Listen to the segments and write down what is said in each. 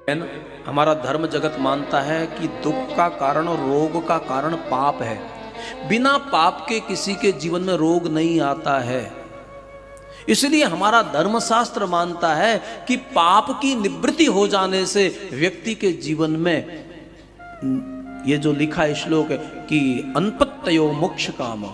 हमारा धर्म जगत मानता है कि दुख का कारण और रोग का कारण पाप है। बिना पाप के किसी के जीवन में रोग नहीं आता है। इसलिए हमारा धर्मशास्त्र मानता है कि पाप की निवृत्ति हो जाने से व्यक्ति के जीवन में, ये जो लिखा श्लोक है कि अनपत्तयो मोक्ष काम,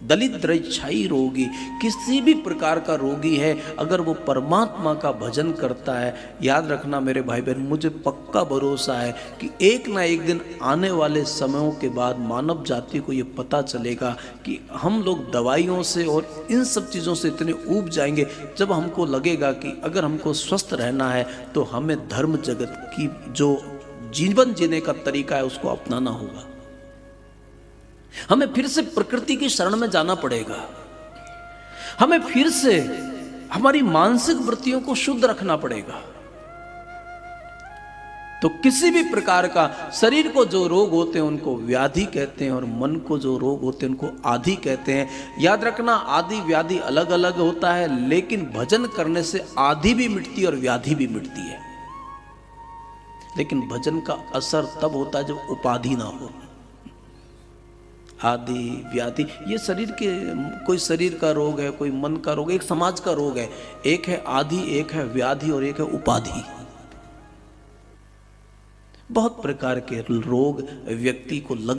दलिद्र इच्छाई रोगी, किसी भी प्रकार का रोगी है अगर वो परमात्मा का भजन करता है, याद रखना मेरे भाई बहन, मुझे पक्का भरोसा है कि एक ना एक दिन आने वाले समयों के बाद मानव जाति को ये पता चलेगा कि हम लोग दवाइयों से और इन सब चीज़ों से इतने ऊब जाएंगे, जब हमको लगेगा कि अगर हमको स्वस्थ रहना है तो हमें धर्म जगत की जो जीवन जीने का तरीका है उसको अपनाना होगा। हमें फिर से प्रकृति की शरण में जाना पड़ेगा। हमें फिर से हमारी मानसिक वृत्तियों को शुद्ध रखना पड़ेगा। तो किसी भी प्रकार का शरीर को जो रोग होते हैं उनको व्याधि कहते हैं और मन को जो रोग होते हैं उनको आदि कहते हैं। याद रखना, आदि व्याधि अलग अलग होता है, लेकिन भजन करने से आदि भी मिटती है और व्याधि भी मिटती है। लेकिन भजन का असर तब होता है जब उपाधि ना हो। आदि व्याधि ये शरीर के, कोई शरीर का रोग है, कोई मन का रोग है, एक समाज का रोग है। एक है आदि, एक है व्याधि और एक है उपाधि। बहुत प्रकार के रोग व्यक्ति को लग